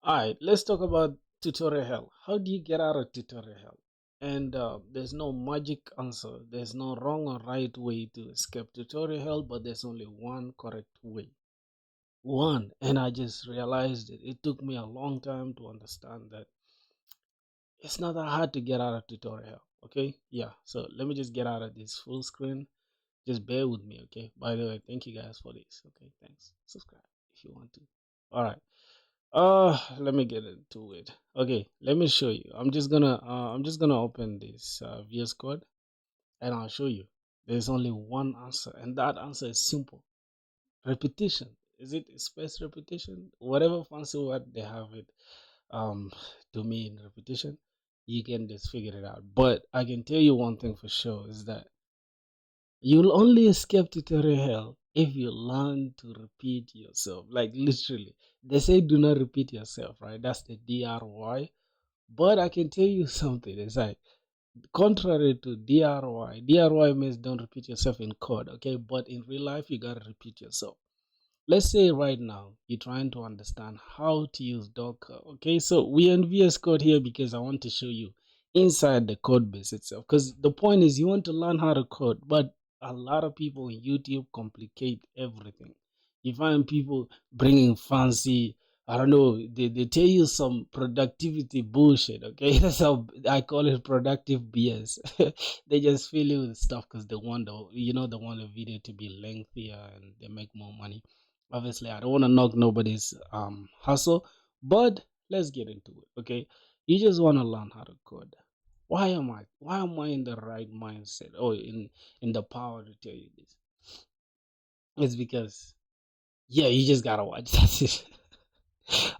All right, let's talk about tutorial hell. How do you get out of tutorial hell? And there's no magic answer. There's no wrong or right way to escape tutorial hell, but there's only one correct way. One, and I just realized it. It took me a long time to understand that it's not that hard to get out of tutorial hell. Okay, yeah. So let me just get out of this full screen. Just bear with me, okay? By the way, thank you guys for this. Okay, thanks. Subscribe if you want to. All right. Let me get into it. Okay, let me show you. I'm just gonna open this VS Code and I'll show you. There's only one answer, and that answer is simple. Repetition. Is it space repetition? Whatever fancy word they have it to mean repetition, you can just figure it out. But I can tell you one thing for sure is that you'll only escape tutorial hell if you learn to repeat yourself. Like literally, they say do not repeat yourself, right? That's the DRY. But I can tell you something. It's like contrary to DRY means don't repeat yourself in code, okay? But in real life, you gotta repeat yourself. Let's say right now you're trying to understand how to use Docker, okay? So we are in VS Code here because I want to show you inside the code base itself. Because the point is you want to learn how to code, but a lot of people on YouTube complicate everything. You find people bringing fancy, I don't know, they tell you some productivity bullshit, okay? That's how I call it productive BS. They just fill you with stuff because they want they want the video to be lengthier and they make more money. Obviously, I don't want to knock nobody's hustle, but let's get into it. Okay, you just want to learn how to code. Why am I in the right mindset or in the power to tell you this? It's because yeah, you just gotta watch. That's it.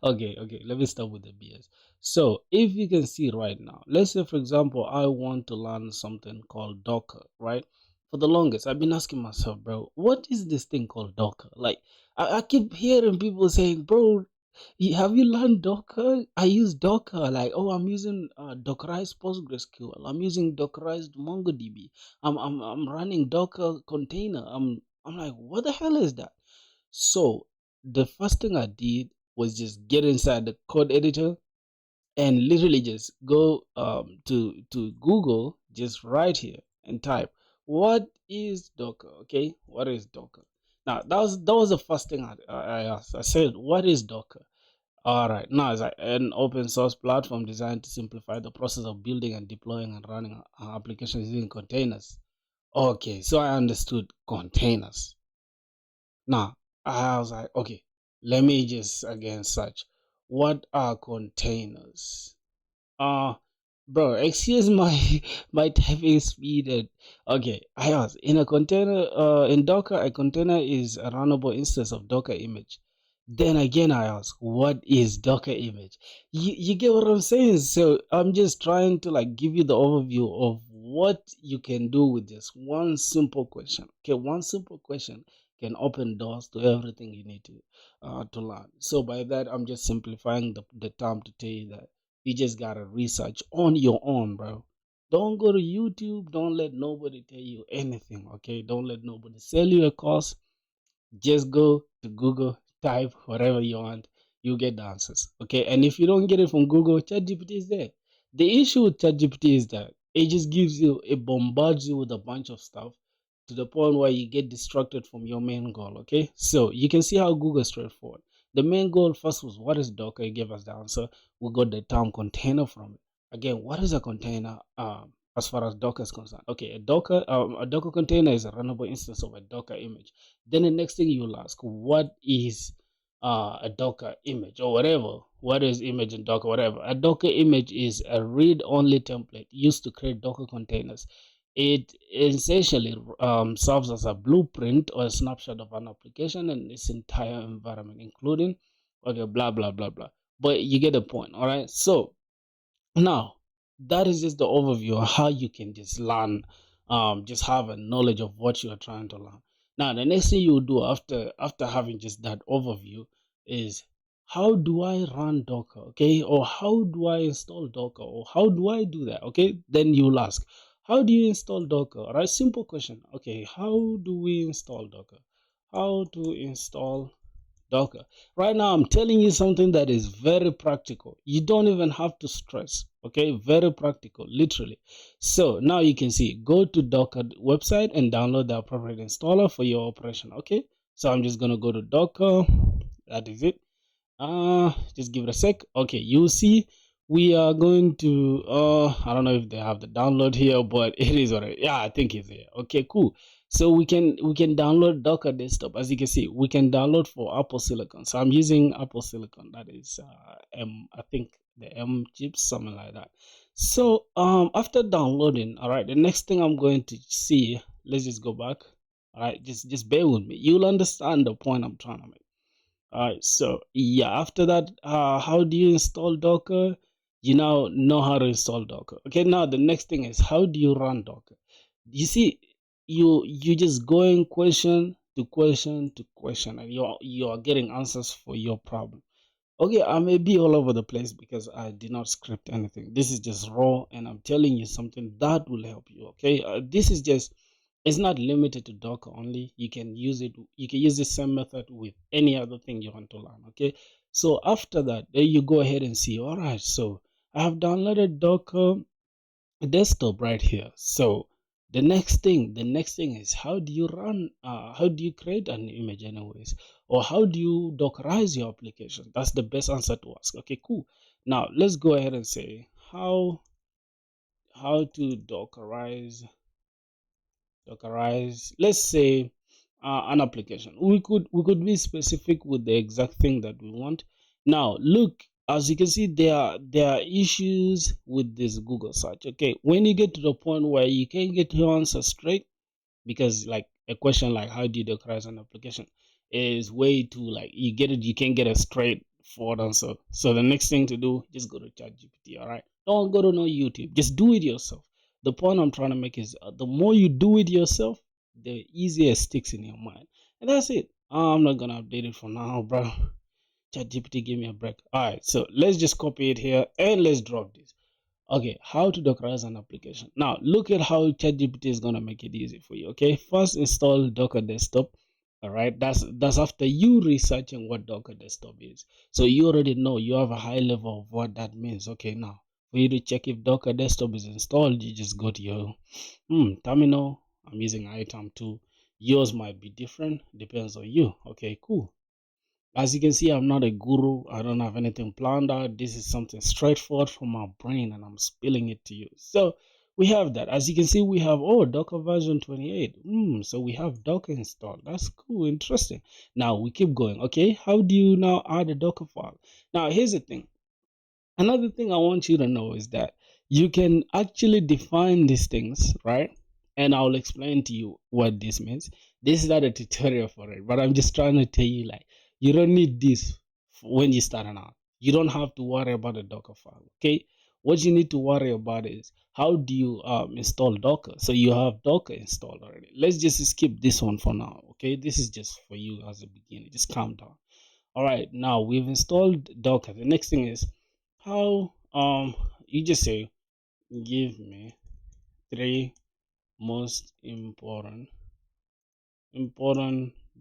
Okay, let me start with the BS. So if you can see right now, let's say for example I want to learn something called Docker, right? For the longest I've been asking myself, bro, what is this thing called Docker? Like I keep hearing people saying, bro, have you learned Docker? I use Docker. Like, oh, I'm using Dockerized PostgreSQL. I'm using Dockerized MongoDB. I'm running Docker container. I'm like, what the hell is that? So the first thing I did was just get inside the code editor and literally just go to Google, just right here and type what is Docker. Okay, what is Docker? Now that was the first thing I asked. I said, what is Docker? All right, now it's like an open source platform designed to simplify the process of building and deploying and running applications using containers. Okay, so I understood containers. Now, I was like, okay, let me just again search. What are containers? Uh bro, excuse my my typing speed. Okay, I asked in a container, in Docker, a container is a runnable instance of Docker image. Then again, I ask, what is Docker image? You get what I'm saying? So I'm just trying to like give you the overview of what you can do with this one simple question. Okay, one simple question can open doors to everything you need to learn. So by that, I'm just simplifying the term to tell you that you just gotta research on your own, bro. Don't go to YouTube. Don't let nobody tell you anything, okay? Don't let nobody sell you a course. Just go to Google, type whatever you want, you get the answers. Okay. And if you don't get it from Google, ChatGPT is there. The issue with ChatGPT is that it just gives you, it bombards you with a bunch of stuff to the point where you get distracted from your main goal. Okay. So you can see how Google is straightforward. The main goal first was what is Docker? It gave us the answer. We got the term container from it. Again, what is a container? As far as Docker is concerned. Okay, a Docker container is a runnable instance of a Docker image. Then the next thing you'll ask, what is a Docker image or whatever? What is image in Docker, whatever? A Docker image is a read-only template used to create Docker containers. It essentially serves as a blueprint or a snapshot of an application and its entire environment, including, okay, blah, blah, blah, blah. But you get the point, all right? So now, that is just the overview of how you can just learn, just have a knowledge of what you are trying to learn. Now, the next thing you do after having just that overview is how do I run Docker, okay? Or how do I install Docker? Or how do I do that, okay? Then you'll ask, how do you install Docker? All right, simple question. Okay, how do we install Docker? How to install Docker. Right now, I'm telling you something that is very practical. You don't even have to stress. Okay, very practical, literally. So now you can see, go to Docker website and download the appropriate installer for your operation. Okay, so I'm just gonna go to Docker. That is it. Just give it a sec. Okay, you see we are going to I don't know if they have the download here, but it is already, yeah, I think it's here. Okay, cool. So we can download Docker desktop. As you can see, we can download for Apple Silicon. So I'm using Apple Silicon. That is I think the M chips, something like that. So after downloading, all right, the next thing I'm going to see, let's just go back. All right, just bear with me. You'll understand the point I'm trying to make. Alright, so yeah, after that, how do you install Docker? You now know how to install Docker. Okay, now the next thing is, how do you run Docker? You see, you just going question to question to question, and you're getting answers for your problem. Okay, I may be all over the place because I did not script anything. This is just raw, and I'm telling you something that will help you. Okay, this is just, it's not limited to Docker only. You can use it. You can use the same method with any other thing you want to learn. Okay, so after that, then you go ahead and see. All right, so I have downloaded Docker desktop right here. So the next thing is, how do you run how do you create an image anyways, or how do you dockerize your application? That's the best answer to ask. Okay, cool. Now let's go ahead and say how to dockerize, let's say an application. We could be specific with the exact thing that we want. Now look, as you can see, there are issues with this Google search. Okay, when you get to the point where you can't get your answer straight, because like a question like how do you dockerize an application is way too, like, you can't get a straightforward answer. So the next thing to do, just go to ChatGPT. All right, don't go to no YouTube, just do it yourself. The point I'm trying to make is, the more you do it yourself, the easier it sticks in your mind, and that's it. I'm not gonna update it for now, bro. ChatGPT, give me a break. All right, so let's just copy it here and let's drop this. Okay, how to dockerize an application. Now, look at how ChatGPT is gonna make it easy for you. Okay, first install Docker Desktop. All right, that's after you researching what Docker Desktop is. So you already know, you have a high level of what that means. Okay, now for you to check if Docker Desktop is installed, you just go to your terminal. I'm using item 2. Yours might be different, depends on you. Okay, cool. As you can see, I'm not a guru. I don't have anything planned out. This is something straightforward from my brain and I'm spilling it to you. So we have that. As you can see, we have, oh, Docker version 28. So we have Docker installed. That's cool, interesting. Now we keep going. Okay, how do you now add a Docker file? Now here's the thing. Another thing I want you to know is that you can actually define these things, right? And I'll explain to you what this means. This is not a tutorial for it, but I'm just trying to tell you, like, you don't need this when you're starting out. You don't have to worry about a Docker file, okay? What you need to worry about is, how do you install Docker? So you have Docker installed already. Let's just skip this one for now, okay? This is just for you as a beginner. Just calm down. All right, now we've installed Docker. The next thing is, how you just say, give me 3 most important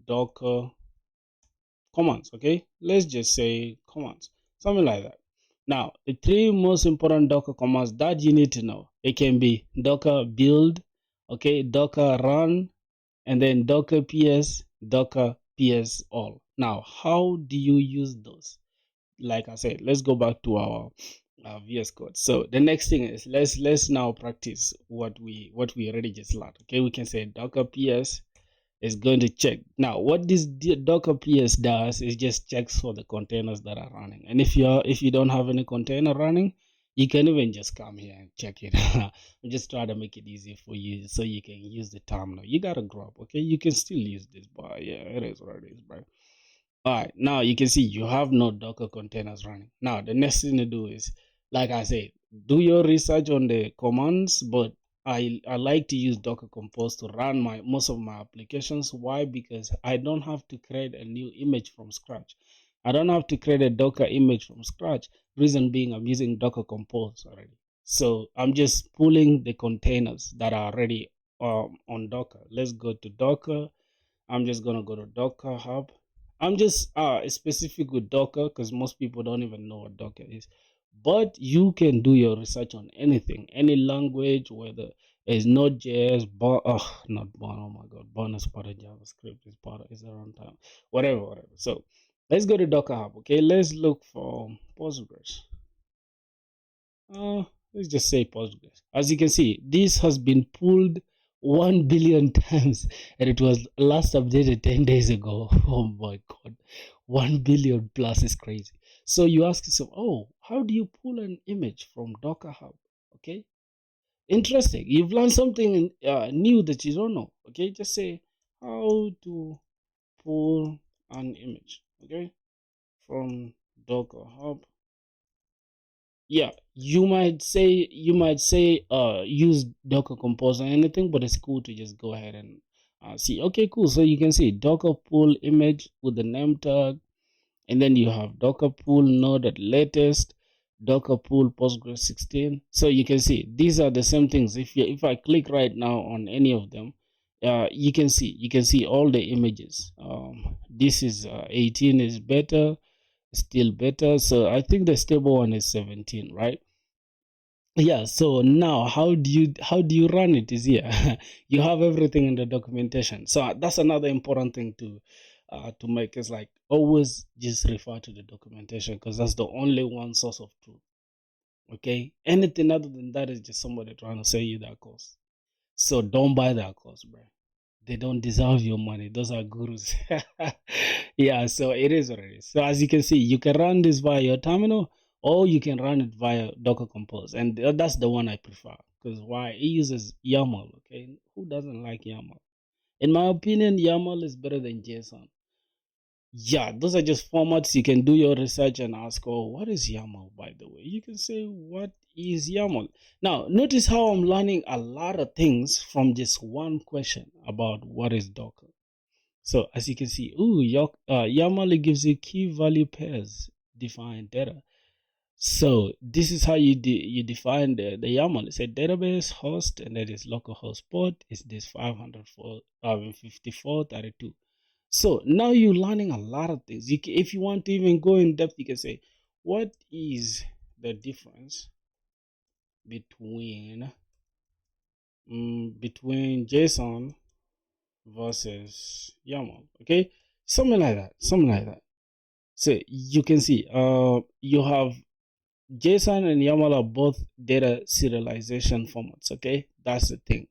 Docker commands. Okay, let's just say commands, something like that. Now the 3 most important Docker commands that you need to know, it can be Docker build, okay, Docker run, and then Docker ps, Docker ps all. Now how do you use those? Like I said, let's go back to our VS Code. So the next thing is, let's now practice what we already just learned. Okay, we can say Docker PS is going to check. Now, what this Docker PS does is just checks for the containers that are running. And if you don't have any container running, you can even just come here and check it. I'm just trying to make it easy for you so you can use the terminal. You gotta grow up, okay? You can still use this, but yeah, it is what it is, bro. All right, now you can see you have no Docker containers running. Now the next thing to do is, like I said, do your research on the commands, but I like to use Docker Compose to run most of my applications. Why? Because I don't have to create a new image from scratch. I don't have to create a Docker image from scratch. Reason being, I'm using Docker Compose already. So I'm just pulling the containers that are already on Docker. Let's go to Docker. I'm just gonna go to Docker Hub. I'm just specific with Docker because most people don't even know what Docker is. But you can do your research on anything, any language, whether it's Node.js, not Bon, oh my God, Bon is part of JavaScript, is a runtime, whatever. So let's go to Docker Hub, okay? Let's look for Postgres. Uh, let's just say Postgres. As you can see, this has been pulled 1 billion times and it was last updated 10 days ago. Oh my God. 1 billion plus is crazy. So you ask yourself, oh, how do you pull an image from Docker Hub? Okay. Interesting. You've learned something new that you don't know. Okay. Just say how to pull an image. Okay. From Docker Hub. Yeah, you might say use Docker Compose or anything, but it's cool to just go ahead and see. Okay, cool. So you can see Docker pull image with the name tag, and then you have Docker pull node at latest, Docker pull Postgres 16. So you can see these are the same things. If I click right now on any of them, you can see all the images. This is 18 is better, still better. So I think the stable one is 17, right? Yeah, so now how do you run it is here. You have everything in the documentation. So that's another important thing to make is like always just refer to the documentation because that's the only one source of truth. Okay, anything other than that is just somebody trying to sell you that course. So don't buy that course, bro. They don't deserve your money. Those are gurus. Yeah, so it is what it is. So as you can see, you can run this via your terminal or you can run it via Docker Compose. And that's the one I prefer because why? It uses YAML, okay? Who doesn't like YAML? In my opinion, YAML is better than JSON. Yeah, those are just formats. You can do your research and ask, oh, what is YAML, by the way? You can say, what is YAML? Now, notice how I'm learning a lot of things from just one question about what is Docker. So as you can see, YAML gives you key value pairs define data. So this is how you define the YAML. It's a database host, and that is localhost port is this 554.32. So now you're learning a lot of things. If you want to even go in depth, you can say, what is the difference between between JSON versus YAML? Okay, something like that. Something like that. So you can see, you have JSON and YAML are both data serialization formats. Okay, that's the thing.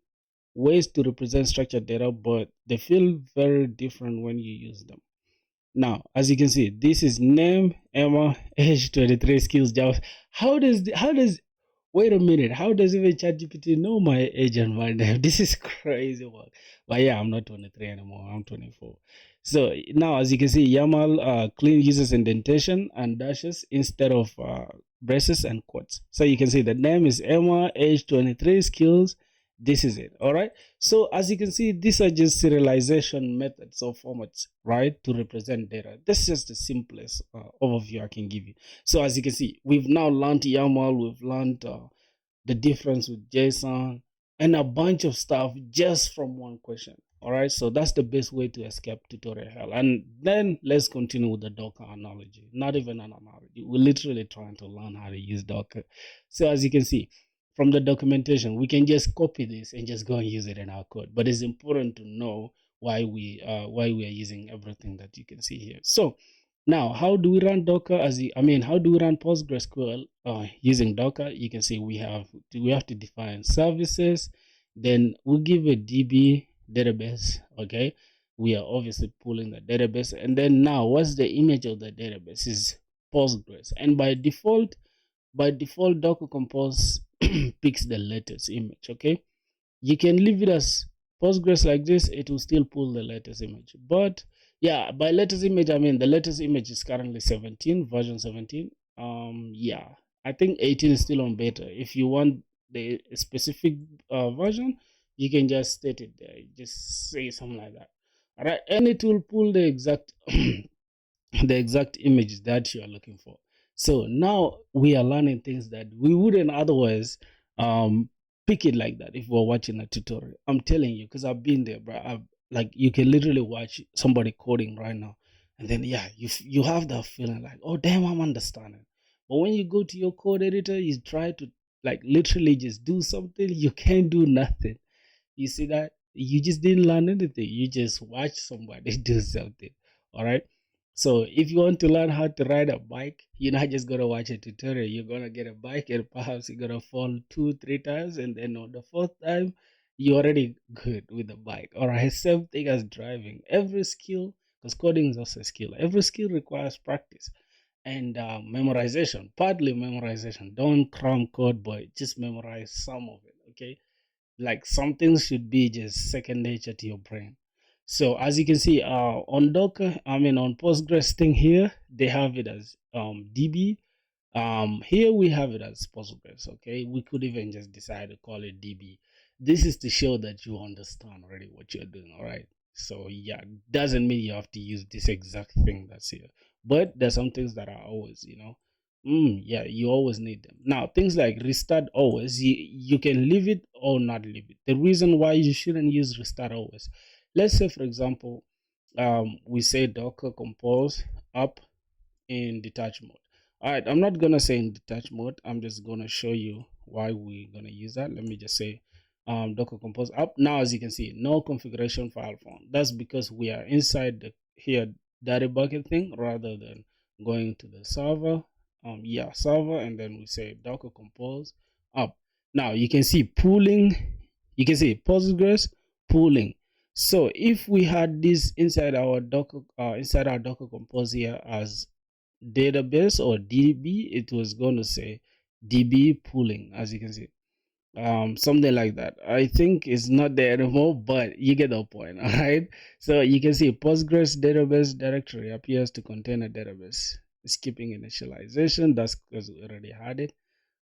Ways to represent structured data, but they feel very different when you use them. Now, as you can see, this is name, Emma, age 23, skills, Java. How does wait a minute, how does even ChatGPT know my age and my name? This is crazy work. But yeah, I'm not 23 anymore, I'm 24. So now, as you can see, YAML clean uses indentation and dashes instead of braces and quotes. So you can see the name is Emma, age 23, skills. This is it. All right. So as you can see, these are just serialization methods or formats, right, to represent data. This is just the simplest overview I can give you. So as you can see, we've now learned YAML, we've learned the difference with JSON, and a bunch of stuff just from one question. All right, so that's the best way to escape tutorial hell. And then let's continue with the Docker analogy. Not even an analogy. We're literally trying to learn how to use Docker. So as you can see, from the documentation, we can just copy this and just go and use it in our code. But it's important to know why we are using everything that you can see here. So now, how do we run Docker? How do we run PostgreSQL using Docker? You can see we have to define services. Then we give a DB database. Okay, we are obviously pulling the database, and then now, what's the image of the database? Is Postgres, and by default, Docker Compose picks the latest image. Okay, you can leave it as Postgres like this, it will still pull the latest image. But yeah, by latest image, I mean the latest image is currently 17, version 17. Yeah, I think 18 is still on beta. If you want the specific version, you can just state it there. Just say something like that. All right, and it will pull the exact the exact image that you are looking for. So now we are learning things that we wouldn't otherwise pick it like that if we're watching a tutorial. I'm telling you, because I've been there, bro. Like you can literally watch somebody coding right now And then yeah, you have that feeling like, oh damn, I'm understanding. But when you go to your code editor, you try to like literally just do something, you can't do nothing. You see that? You just didn't learn anything. You just watch somebody do something. All right. So if you want to learn how to ride a bike, you're not just gonna watch a tutorial. You're gonna get a bike and perhaps you're gonna fall two, three times, and then on the fourth time, you're already good with the bike. All right. Same thing as driving. Every skill, because coding is also a skill. Every skill requires practice and memorization. Partly memorization. Don't cram code, but just memorize some of it. Okay, like some things should be just second nature to your brain. So as you can see, on Docker, I mean on Postgres thing here, they have it as DB. Here we have it as Postgres. Okay, we could even just decide to call it DB. This is to show that you understand already what you're doing. All right. So yeah, doesn't mean you have to use this exact thing that's here, but there's some things that are always, yeah, you always need them. Now, things like restart always, you can leave it or not leave it. The reason why you shouldn't use restart always, let's say, for example, we say Docker compose up in detach mode. All right, I'm not gonna say in detach mode. I'm just gonna show you why we're gonna use that. Let me just say Docker compose up. Now, as you can see, no configuration file found. That's because we are inside the here data bucket thing rather than going to the server. Yeah, server, and then we say Docker compose up. Now you can see pooling. You can see Postgres pooling. So if we had this inside our Docker compose here as database or DB, it was going to say DB pooling, as you can see. Something like that. I think it's not there anymore, but you get the point. All right. So you can see Postgres database directory appears to contain a database. Skipping initialization, that's because we already had it.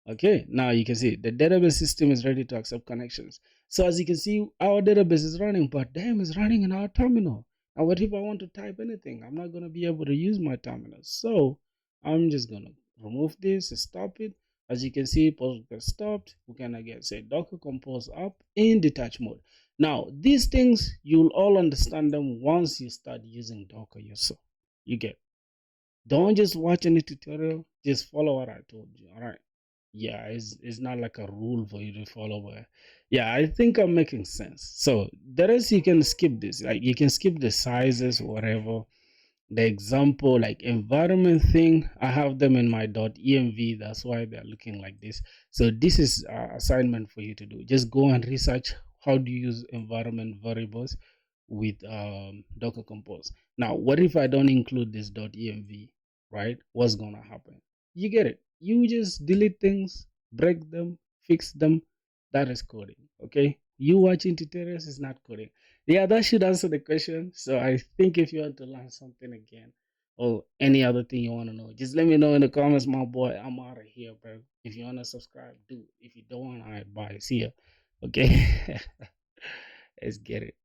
Okay, now you can see the database system is ready to accept connections. So as you can see, our database is running, but damn, it's running in our terminal. And what if I want to type anything? I'm not going to be able to use my terminal. So I'm just going to remove this, stop it. As you can see, Postgres stopped. We can again say Docker compose up in detach mode. Now, these things, you'll all understand them once you start using Docker yourself. You get. Don't just watch any tutorial, just follow what I told you. All right. Yeah, it's not like a rule for you to follow, but yeah, I think I'm making sense. So the rest you can skip this. Like you can skip the sizes, whatever. The example, like environment thing, I have them in my .env. That's why they're looking like this. So this is assignment for you to do. Just go and research how do you use environment variables with Docker Compose. Now, what if I don't include this .env, right? What's gonna happen? You get it. You just delete things, break them, fix them. That is coding. Okay. You watching tutorials is not coding. Yeah, that should answer the question. So I think if you want to learn something again or any other thing you want to know, just let me know in the comments, my boy. I'm out of here, bro. If you want to subscribe, do. If you don't want, all right, bye. See ya. Okay. Let's get it.